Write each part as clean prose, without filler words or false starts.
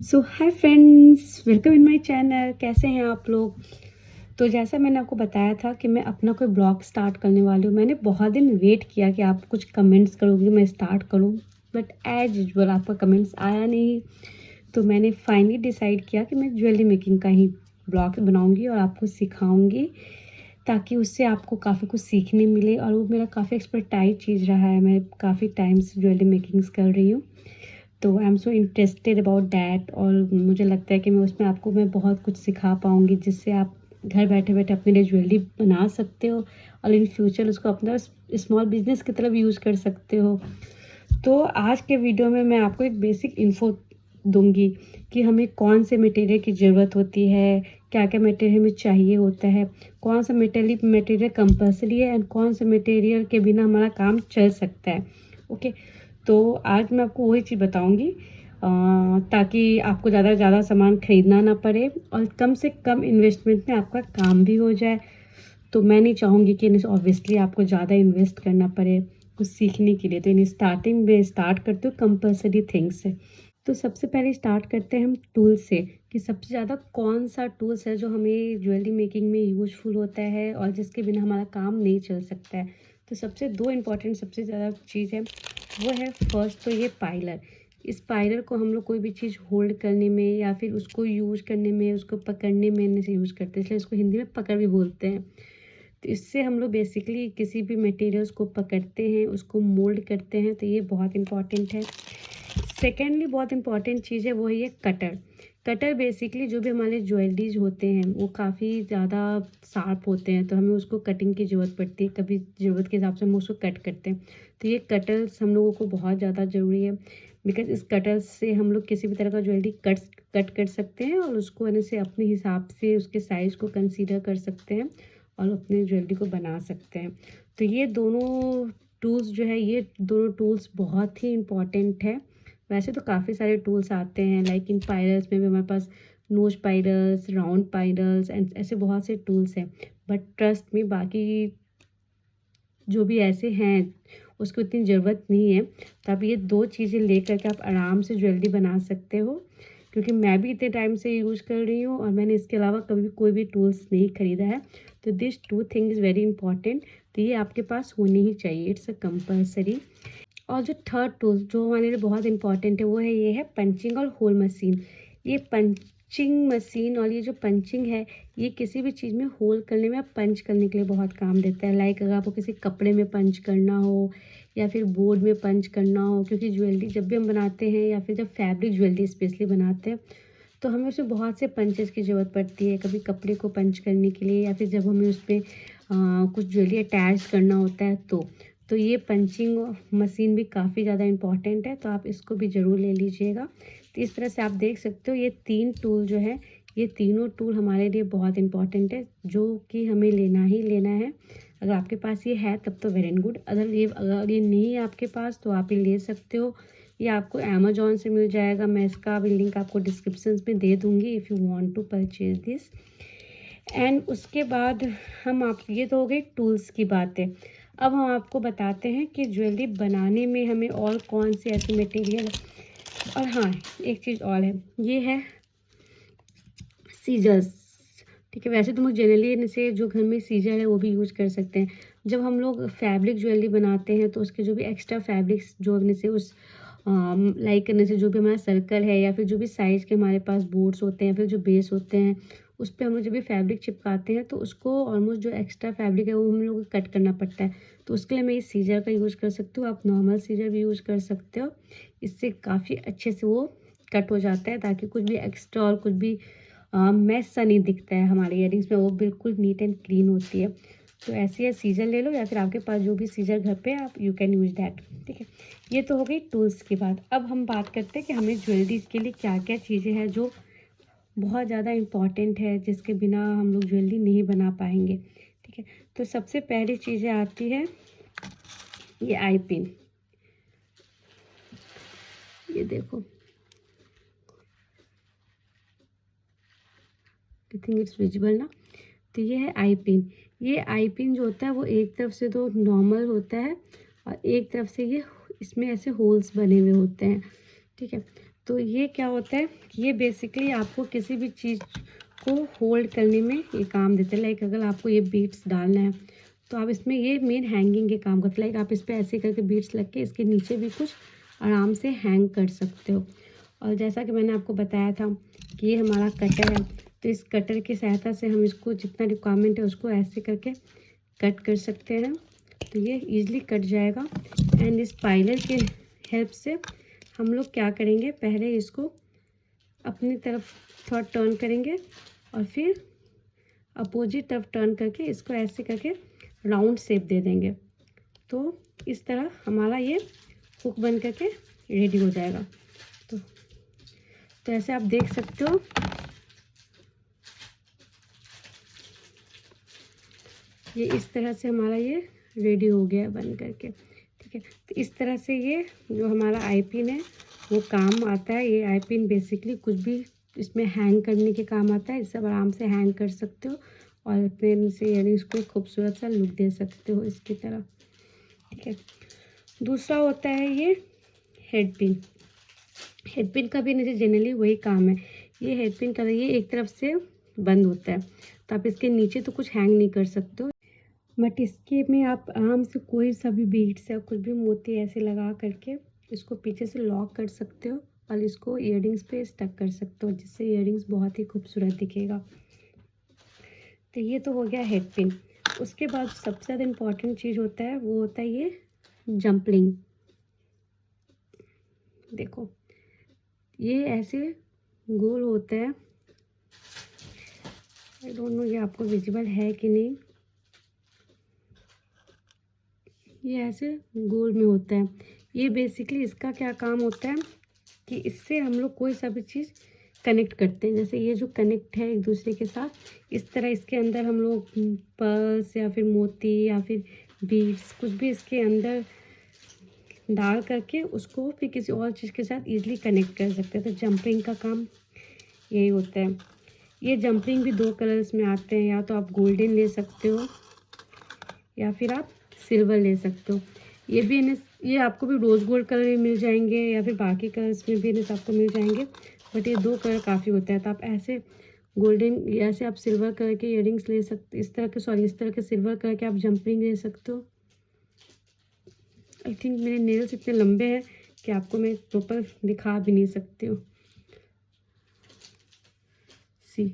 So hi friends, welcome in my channel. कैसे हैं आप लोग? तो जैसा मैंने आपको बताया था कि मैं अपना कोई ब्लॉग स्टार्ट करने वाली हूँ। मैंने बहुत दिन वेट किया कि आप कुछ कमेंट्स करोगे मैं स्टार्ट करूँ, बट एज यूजुअल आपका कमेंट्स आया नहीं। तो मैंने फाइनली डिसाइड किया कि मैं ज्वेलरी मेकिंग का ही ब्लॉग बनाऊँगी और आपको सिखाऊँगी, ताकि उससे आपको काफ़ी कुछ सीखने मिले। और वो मेरा काफ़ी एक्सपर्टाइज चीज़ रहा है, मैं काफ़ी टाइम से ज्वेलरी मेकिंग्स कर रही हूँ। तो I am so interested about that, और मुझे लगता है कि मैं उसमें आपको मैं बहुत कुछ सिखा पाऊँगी, जिससे आप घर बैठे बैठे अपने लिए ज्वेलरी बना सकते हो और इन फ्यूचर उसको अपना स्मॉल बिजनेस की तरफ यूज़ कर सकते हो। तो आज के वीडियो में मैं आपको एक बेसिक इन्फो दूंगी कि हमें कौन से मटेरियल की ज़रूरत होती है, क्या क्या मटेरियल हमें चाहिए होता है, कौन सा मटेरियल कंपल्सरी है एंड कौन सा मटेरियल के बिना हमारा काम चल सकता है। ओके, तो आज मैं आपको वही चीज़ बताऊंगी, ताकि आपको ज़्यादा से ज़्यादा सामान खरीदना ना पड़े और कम से कम इन्वेस्टमेंट में आपका काम भी हो जाए। तो मैं नहीं चाहूँगी कि ऑब्वियसली आपको ज़्यादा इन्वेस्ट करना पड़े कुछ सीखने के लिए। तो इन स्टार्टिंग में स्टार्ट करते हो कंपल्सरी थिंग्स से। तो सबसे पहले स्टार्ट करते हैं हम टूल से, कि सबसे ज़्यादा कौन सा टूल्स है जो हमें ज्वेलरी मेकिंग में यूजफुल होता है और जिसके बिना हमारा काम नहीं चल सकता है। तो सबसे दो इम्पॉर्टेंट सबसे ज़्यादा चीज़ है वो है, फर्स्ट तो ये पाइलर। इस पाइलर को हम लोग कोई भी चीज़ होल्ड करने में या फिर उसको यूज़ करने में, उसको पकड़ने में से यूज़ करते हैं, इसलिए इसको हिंदी में पकड़ भी बोलते हैं। तो इससे हम लोग बेसिकली किसी भी मटेरियल्स को पकड़ते हैं, उसको मोल्ड करते हैं, तो ये बहुत इंपॉर्टेंट है। सेकेंडली बहुत इंपॉर्टेंट चीज़ है वो है ये कटर। कटर बेसिकली जो भी हमारे ज्वेलरीज होते हैं वो काफ़ी ज़्यादा शार्प होते हैं, तो हमें उसको कटिंग की ज़रूरत पड़ती है, कभी ज़रूरत के हिसाब से हम उसको कट करते हैं। तो ये कटर्स हम लोगों को बहुत ज़्यादा ज़रूरी है, बिकॉज इस कटर से हम लोग किसी भी तरह का ज्वेलरी कट कर सकते हैं और उसको यानी से अपने हिसाब से उसके साइज़ को कंसीडर कर सकते हैं और अपने ज्वेलरी को बना सकते हैं। तो ये दोनों टूल्स जो है, ये दोनों टूल्स बहुत ही इम्पॉर्टेंट है। वैसे तो काफ़ी सारे टूल्स आते हैं, लाइक इन पायरल्स में भी हमारे पास नोज पायरल्स, राउंड पायरल्स एंड ऐसे बहुत से टूल्स हैं। बट ट्रस्ट में बाकी जो भी ऐसे हैं उसको इतनी ज़रूरत नहीं है। तो आप ये दो चीज़ें लेकर के आप आराम से ज्वेलरी बना सकते हो, क्योंकि मैं भी इतने टाइम से यूज़ कर रही हूँ और मैंने इसके अलावा कभी भी कोई भी टूल्स नहीं खरीदा है। तो this two thing is very important, तो ये आपके पास होनी ही चाहिए, इट्स अ कंपल्सरी। और जो थर्ड टूल जो हमारे लिए बहुत इंपॉर्टेंट है वो है ये है पंचिंग और होल मशीन। ये पंचिंग मशीन और ये जो पंचिंग है, ये किसी भी चीज़ में होल करने में, पंच करने के लिए बहुत काम देता है। लाइक अगर आपको किसी कपड़े में पंच करना हो या फिर बोर्ड में पंच करना हो, क्योंकि ज्वेलरी जब भी हम बनाते हैं या फिर जब फैब्रिक ज्वेलरी स्पेशली बनाते हैं तो हमें उसमें बहुत से पंचेस की ज़रूरत पड़ती है। कभी कपड़े को पंच करने के लिए या फिर जब हमें उस पर कुछ ज्वेलरी अटैच करना होता है तो ये पंचिंग मशीन भी काफ़ी ज़्यादा इम्पॉर्टेंट है, तो आप इसको भी ज़रूर ले लीजिएगा। तो इस तरह से आप देख सकते हो ये तीन टूल जो है, ये तीनों टूल हमारे लिए बहुत इम्पॉर्टेंट है, जो कि हमें लेना ही लेना है। अगर आपके पास ये है तब तो वेरी गुड, अगर ये नहीं है आपके पास तो आप ये ले सकते हो। ये आपको अमेजोन से मिल जाएगा, मैं इसका भी लिंक आपको डिस्क्रिप्शन में दे दूँगी if you want to purchase this. And उसके बाद हम आप ये तो हो गई टूल्स की बातें। अब हम आपको बताते हैं कि ज्वेलरी बनाने में हमें और कौन से ऐसे मटेरियल, और हाँ एक चीज़ और है, ये है सीजर्स। ठीक है, वैसे तो हम जनरली से जो घर में सीजर है वो भी यूज़ कर सकते हैं। जब हम लोग फैब्रिक ज्वेलरी बनाते हैं तो उसके जो भी एक्स्ट्रा फैब्रिक्स जो अपने से उस लाइक करने से जो भी हमारा सर्कल है या फिर जो भी साइज़ के हमारे पास बोर्ड्स होते हैं, फिर जो बेस होते हैं, उस पे हम लोग जब भी फैब्रिक चिपकाते हैं तो उसको ऑलमोस्ट जो एक्स्ट्रा फैब्रिक है वो हम लोग को कट करना पड़ता है। तो उसके लिए मैं इस सीजर का यूज़ कर सकती हूँ, आप नॉर्मल सीजर भी यूज़ कर सकते हो। इससे काफ़ी अच्छे से वो कट हो जाता है, ताकि कुछ भी एक्स्ट्रा और कुछ भी मैस सा नहीं दिखता है हमारे ईयरिंग्स में, वो बिल्कुल नीट एंड क्लीन होती है। तो ऐसे ही सीजर ले लो या फिर आपके पास जो भी सीजर घर पे आप यू कैन यूज़ दैट। ठीक है, ये तो हो गई टूल्स की बात। अब हम बात करते हैं कि हमें ज्वेलरी के लिए क्या क्या चीज़ें हैं जो बहुत ज़्यादा इम्पॉर्टेंट है, जिसके बिना हम लोग ज्वेलरी नहीं बना पाएंगे। ठीक है, तो सबसे पहली चीज़ें आती है ये आई पिन। ये देखो, आई थिंक इट्स विजिबल ना। तो ये है आई पिन। ये आई पिन जो होता है वो एक तरफ से तो नॉर्मल होता है और एक तरफ से ये इसमें ऐसे होल्स बने हुए होते हैं। ठीक है, तो ये क्या होता है, ये बेसिकली आपको किसी भी चीज़ को होल्ड करने में ये काम देते हैं। लाइक अगर आपको ये बीड्स डालना है तो आप इसमें, ये मेन हैंगिंग के काम करते हैं। लाइक आप इस पर ऐसे करके बीड्स लग के इसके नीचे भी कुछ आराम से हैंग कर सकते हो। और जैसा कि मैंने आपको बताया था कि ये हमारा कटर है, तो इस कटर की सहायता से हम इसको जितना रिक्वायरमेंट है उसको ऐसे करके कट कर सकते हैं, तो ये इजीली कट जाएगा। एंड इस पाइलर के हेल्प से हम लोग क्या करेंगे, पहले इसको अपनी तरफ थोड़ा टर्न करेंगे और फिर अपोजिट तरफ टर्न करके इसको ऐसे करके राउंड शेप दे देंगे। तो इस तरह हमारा ये हुक बन करके रेडी हो जाएगा। तो ऐसे आप देख सकते हो, ये इस तरह से हमारा ये रेडी हो गया बन करके। ठीक है, तो इस तरह से ये जो हमारा आई पिन है वो काम आता है। ये आई पिन बेसिकली कुछ भी इसमें हैंग करने के काम आता है। इसे आप आराम से हैंग कर सकते हो और अपने से ईयरिंग्स को खूबसूरत सा लुक दे सकते हो इसकी तरह। ठीक है, दूसरा होता है ये हेड पिन। हेड पिन का भी नीचे जनरली वही काम है। ये हेड पिन का ये एक तरफ से बंद होता है, तो आप इसके नीचे तो कुछ हैंग नहीं कर सकते हो, बट इसके में आप आराम से कोई सा भी बीड्स या कुछ भी मोती ऐसे लगा करके इसको पीछे से लॉक कर सकते हो और इसको ईयरिंग्स पे स्टक कर सकते हो, जिससे ईयरिंग्स बहुत ही खूबसूरत दिखेगा। तो ये तो हो गया हेड पिन। उसके बाद सबसे ज़्यादा इम्पॉर्टेंट चीज़ होता है वो होता है ये जंपलिंग। देखो ये ऐसे गोल होता है, आई डोंट नो ये आपको विजिबल है कि नहीं, ये ऐसे गोल में होता है। ये बेसिकली इसका क्या काम होता है कि इससे हम लोग कोई सा भी चीज़ कनेक्ट करते हैं। जैसे ये जो कनेक्ट है एक दूसरे के साथ, इस तरह इसके अंदर हम लोग पर्स या फिर मोती या फिर बीड्स कुछ भी इसके अंदर डाल करके उसको फिर किसी और चीज़ के साथ ईजिली कनेक्ट कर सकते हैं। तो जंपिंग का काम यही होता है। ये जंपिंग भी 2 कलर्स में आते हैं, या तो आप गोल्डन ले सकते हो या फिर आप सिल्वर ले सकते हो। ये भी ये आपको भी रोज़ गोल्ड कलर में मिल जाएंगे या फिर बाकी कलर्स में भी आपको मिल जाएंगे, बट ये 2 कलर काफ़ी होता है। तो आप ऐसे गोल्डन, ऐसे आप सिल्वर कलर के ईयरिंग्स ले सकते, इस तरह के सिल्वर कलर के आप जंपिंग ले सकते हो। आई थिंक मेरे नेल्स इतने लंबे हैं कि आपको मैं प्रॉपर दिखा भी नहीं सकती हूँ। सी,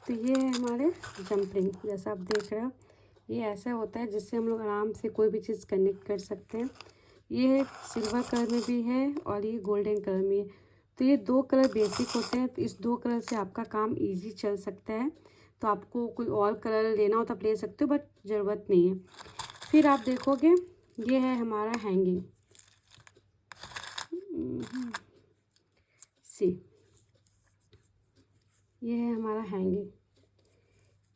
तो ये है हमारे जंपिंग, जैसा आप देख रहे हो ये ऐसा होता है जिससे हम लोग आराम से कोई भी चीज़ कनेक्ट कर सकते हैं। ये सिल्वर कलर में भी है और ये गोल्डन कलर में है। तो ये 2 कलर बेसिक होते हैं, तो इस 2 कलर से आपका काम इजी चल सकता है। तो आपको कोई और कलर लेना हो तो आप ले सकते हो, बट ज़रूरत नहीं है। फिर आप देखोगे ये है हमारा हैंगिंग। सी, ये है हमारा हैंगिंग।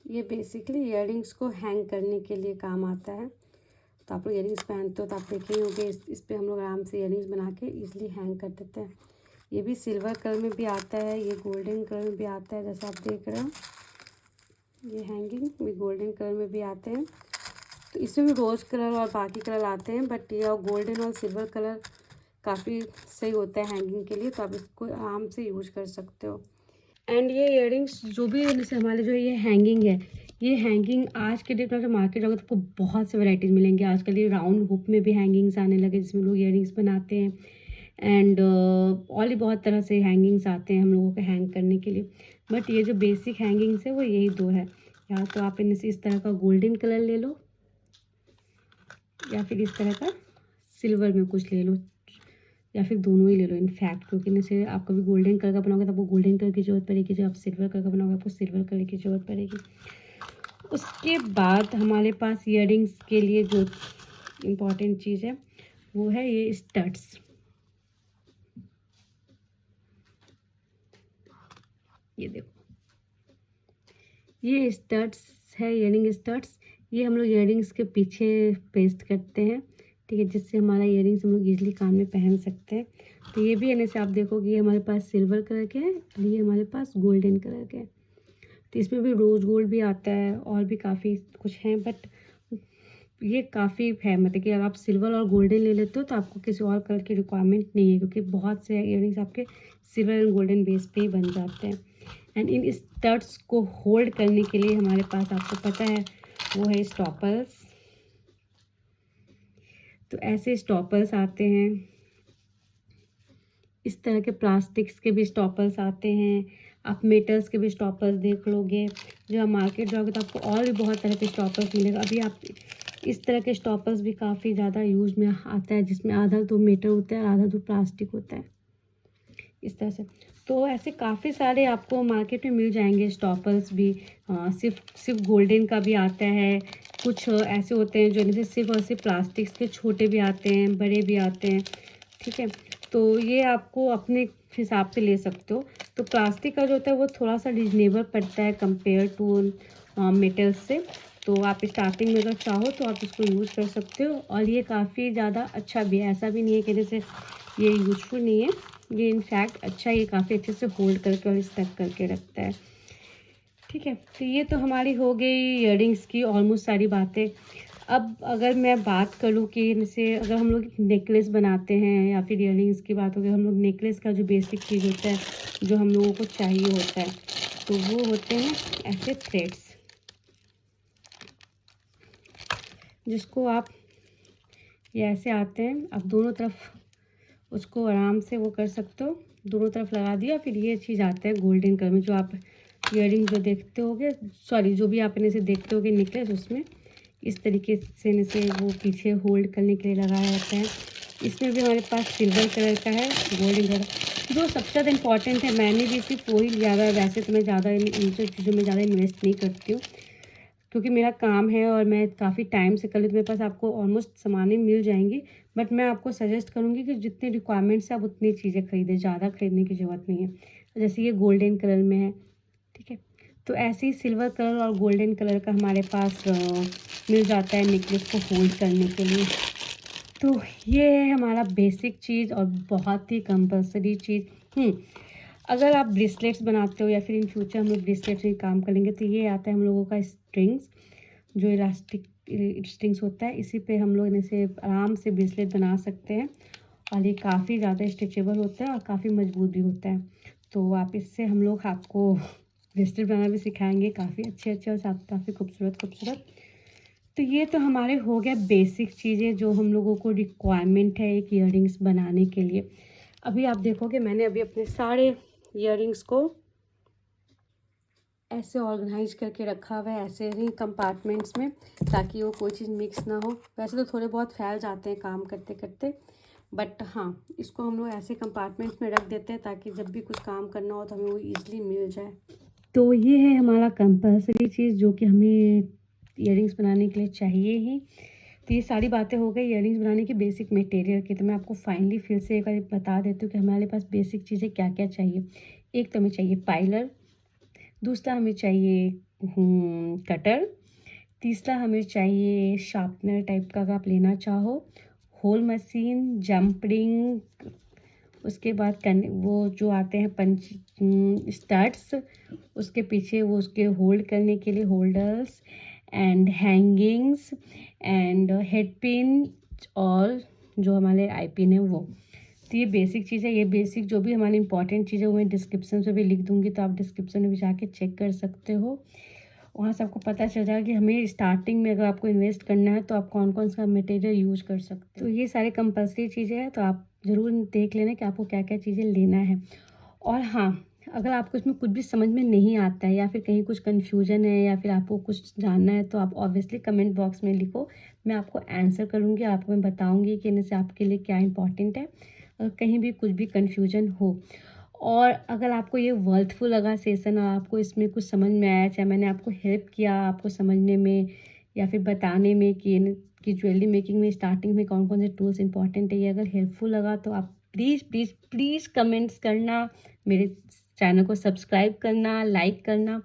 ये बेसिकली ईयरिंग्स को हैंग करने के लिए काम आता है। तो आप लोग ईयरिंग्स पहनते हो तो आप देखे ही होंगे, इस पर हम लोग आराम से ईयरिंग्स बना के ईजिली हैंग कर देते हैं। ये भी सिल्वर कलर में भी आता है, ये गोल्डन कलर में भी आता है, जैसा आप देख रहे हो ये हैंगिंग भी गोल्डन कलर में भी आते हैं। तो इसमें भी रोज़ कलर और बाकी कलर आते हैं, बट ये गोल्डन और सिल्वर कलर काफ़ी सही होता है हैंगिंग के लिए, तो आप इसको आराम से यूज कर सकते हो। एंड ये ईयरिंग्स जो भी जैसे हमारे जो ये हैंगिंग है, ये हैंगिंग आज के डेट में जो मार्केट होगा तो आपको बहुत से वैराइटीज़ मिलेंगे। आजकल ये राउंड हुक में भी हैंगिंग्स आने लगे जिसमें लोग ईयरिंग्स बनाते हैं। एंड और भी बहुत तरह से हैंगिंग्स आते हैं हम लोगों को हैंग करने के लिए, बट ये जो बेसिक हैंगिंग्स है वो यही 2 है। या तो आप इनमें से इस तरह का गोल्डन कलर ले लो या फिर इस तरह का सिल्वर में कुछ ले लो, या फिर दोनों ही ले लो इनफैक्ट, क्योंकि जैसे आप कभी गोल्डन कलर का बनाओगे तो आपको गोल्डन कलर की ज़रूरत पड़ेगी, जब आप सिल्वर कलर का बनाओगे आपको सिल्वर कलर की ज़रूरत पड़ेगी। उसके बाद हमारे पास ईयरिंग्स के लिए जो इम्पॉर्टेंट चीज़ है वो है ये स्टड्स। ये देखो ये स्टड्स है, ईयरिंग स्टड्स। ये हम लोग ईयरिंग्स के पीछे पेस्ट करते हैं, ठीक है, जिससे हमारा ईयरिंग्स हम लोग ईजिली कान में पहन सकते हैं। तो ये भी है से आप देखोगे ये हमारे पास सिल्वर कलर के हैं और ये हमारे पास गोल्डन कलर के हैं। तो इसमें भी रोज़ गोल्ड भी आता है और भी काफ़ी कुछ हैं, बट ये काफ़ी है, मतलब कि अगर आप सिल्वर और गोल्डन ले लेते हो तो आपको किसी और कलर की रिक्वायरमेंट नहीं है, क्योंकि बहुत से इयररिंग्स आपके सिल्वर एंड गोल्डन बेस पे ही बन जाते हैं। एंड इन स्टड्स को होल्ड करने के लिए हमारे पास, आपको पता है, वो है स्टॉपर्स। तो ऐसे स्टॉपर्स आते हैं, इस तरह के प्लास्टिक्स के भी स्टॉपर्स आते हैं, आप मेटल्स के भी स्टॉपर्स देख लोगे। जब आप मार्केट जाओगे तो आपको और भी बहुत तरह के स्टॉपर्स मिलेगा। अभी आप इस तरह के स्टॉपर्स भी काफ़ी ज़्यादा यूज़ में आता है, जिसमें आधा तो मेटल होता है और आधा तो प्लास्टिक होता है, इस तरह से। तो ऐसे काफ़ी सारे आपको मार्केट में मिल जाएंगे स्टॉपर्स भी। सिर्फ गोल्डन का भी आता है, कुछ ऐसे होते हैं जो जैसे सिर्फ और सिर्फ प्लास्टिक्स के, छोटे भी आते हैं, बड़े भी आते हैं, ठीक है। तो ये आपको अपने हिसाब से ले सकते हो। तो प्लास्टिक का जो होता है वो थोड़ा सा रिजनेबल पड़ता है कंपेयर टू मेटल्स से। तो आप स्टार्टिंग में अगर चाहो तो आप इसको यूज़ कर सकते हो, और ये काफ़ी ज़्यादा अच्छा भी है। ऐसा भी नहीं है कि जैसे ये यूज़फुल नहीं है, ये इनफैक्ट अच्छा, ये काफ़ी अच्छे से होल्ड करके और स्टक करके रखता है, ठीक है। तो ये तो हमारी हो गई इयररिंग्स की ऑलमोस्ट सारी बातें। अब अगर मैं बात करूँ कि जैसे अगर हम लोग नेकलेस बनाते हैं या फिर इयररिंग्स की बात हो गई, हम लोग नेकलेस का जो बेसिक चीज़ होता है, जो हम लोगों को चाहिए होता है, तो वो होते हैं ऐसे थ्रेड्स, जिसको आप, ये ऐसे आते हैं, आप दोनों तरफ उसको आराम से वो कर सकते हो, दोनों तरफ लगा दिया। फिर ये चीज़ आता है गोल्डन कलर में, जो आप इयररिंग जो देखते होगे, सॉरी जो भी आप इसे देखते होगे नेकलेस, उसमें इस तरीके से इसे वो पीछे होल्ड करने के लिए लगाया जाता है। इसमें भी हमारे पास सिल्वर कलर का है, गोल्डन कलर, जो सबसे ज़्यादा इम्पॉर्टेंट है। मैंने भी सिर्फ वही ज़्यादा, वैसे तो मैं ज़्यादा इन सब चीज़ों में ज़्यादा इन्वेस्ट नहीं करती हूँ, क्योंकि मेरा काम है और मैं काफ़ी टाइम से कर लेती हूँ। मेरे पास आपको ऑलमोस्ट सामानें मिल जाएंगी, बट मैं आपको सजेस्ट करूँगी कि जितनी रिक्वायरमेंट्स है आप उतनी चीज़ें खरीदें, ज़्यादा खरीदने की ज़रूरत नहीं है। जैसे ये गोल्डन कलर में है, ठीक है। तो ऐसे ही सिल्वर कलर और गोल्डन कलर का हमारे पास मिल जाता है नेकलेस को होल्ड करने के लिए। तो ये है हमारा बेसिक चीज़ और बहुत ही कंपल्सरी चीज़। अगर आप ब्रेसलेट्स बनाते हो या फिर इन फ्यूचर हम लोग ब्रेसलेट्स में काम करेंगे, तो ये आता है हम लोगों का स्ट्रिंग्स, जो इलास्टिक स्ट्रिंग्स होता है, इसी पे हम लोग इसे आराम से ब्रेसलेट बना सकते हैं। और ये काफ़ी ज़्यादा स्ट्रेचेबल होता है और काफ़ी मजबूत भी होता है। तो आप इससे, हम लोग आपको ब्रेसलेट बनाना भी सिखाएंगे, काफ़ी अच्छे अच्छे और साथ काफ़ी खूबसूरत खूबसूरत। तो ये तो हमारे हो गया बेसिक चीज़ें जो हम लोगों को रिक्वायरमेंट है एक इयररिंग्स बनाने के लिए। अभी आप देखोगे मैंने अभी अपने सारे इयररिंग्स को ऐसे ऑर्गेनाइज करके रखा हुआ है, ऐसे ही कंपार्टमेंट्स में, ताकि वो कोई चीज़ मिक्स ना हो। वैसे तो थोड़े बहुत फैल जाते हैं काम करते करते, बट हाँ, इसको हम लोग ऐसे कंपार्टमेंट्स में रख देते हैं ताकि जब भी कुछ काम करना हो तो हमें वो ईजिली मिल जाए। तो ये है हमारा कंपल्सरी चीज़ जो कि हमें इयररिंग्स बनाने के लिए चाहिए ही। तो ये सारी बातें हो गई इयररिंग्स बनाने की बेसिक मटेरियल की। तो मैं आपको फाइनली फिर से एक बार बता देती हूँ कि हमारे पास बेसिक चीज़ें क्या क्या चाहिए। एक तो हमें चाहिए पाइलर, दूसरा हमें चाहिए कटर, तीसरा हमें चाहिए शार्पनर टाइप का अगर आप लेना चाहो, होल मशीन, जंप रिंग, उसके बाद वो जो आते हैं पंच स्टड्स, उसके पीछे वो उसके होल्ड करने के लिए holders and hangings and head pin, और जो हमारे आई पिन है वो। तो ये बेसिक चीज़ है। ये बेसिक जो भी हमारी इंपॉर्टेंट चीज़ है वो मैं डिस्क्रिप्शन में भी लिख दूँगी, तो आप डिस्क्रिप्शन में भी जाके चेक कर सकते हो। वहाँ से आपको पता चल जाएगा कि हमें स्टार्टिंग में अगर आपको इन्वेस्ट करना है तो आप कौन कौन सा मटेरियल यूज़ कर सकते हो। तो ये सारे कंपल्सरी चीज़ें हैं, तो आप ज़रूर देख लेना कि आपको क्या क्या चीज़ें लेना है। और हाँ, अगर आपको इसमें कुछ भी समझ में नहीं आता है या फिर कहीं कुछ कन्फ्यूजन है या फिर आपको कुछ जानना है, तो आप ऑब्वियसली कमेंट बॉक्स में लिखो, मैं आपको आंसर करूँगी, आपको मैं बताऊँगी कि इनसे आपके लिए क्या इंपॉर्टेंट है, और कहीं भी कुछ भी कन्फ्यूजन हो। और अगर आपको ये वर्थफुल लगा सेशन और आपको इसमें कुछ समझ में आया, चाहे मैंने आपको हेल्प किया आपको समझने में या फिर बताने में कि ज्वेलरी मेकिंग में स्टार्टिंग में कौन कौन से टूल्स इंपॉर्टेंट है, ये अगर हेल्पफुल लगा तो आप प्लीज़ प्लीज़ प्लीज़ कमेंट्स करना, मेरे चैनल को सब्सक्राइब करना, लाइक करना।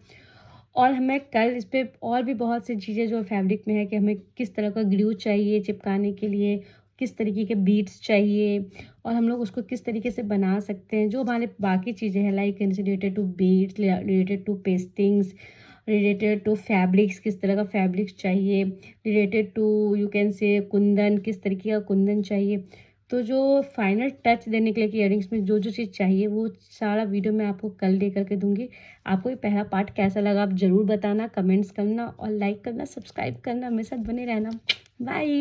और हमें कल इस पे और भी बहुत सी चीज़ें जो फैब्रिक में है कि हमें किस तरह का ग्लू चाहिए चिपकाने के लिए, किस तरीके के बीड्स चाहिए, और हम लोग उसको किस तरीके से बना सकते हैं। जो हमारे बाकी चीज़ें हैं like related to beads, related to pastings, related to fabrics, किस तरह का फैब्रिक्स चाहिए, related to you can say Kundan, किस तरीके का कुंदन चाहिए। तो जो फाइनल टच देने के लिए कि इयररिंग्स में जो चीज़ चाहिए वो सारा वीडियो मैं आपको कल लेकर के दूँगी। आपको ये पहला पार्ट कैसा लगा आप ज़रूर बताना, कमेंट्स करना और लाइक करना, सब्सक्राइब करना, मेरे साथ बने रहना। बाय।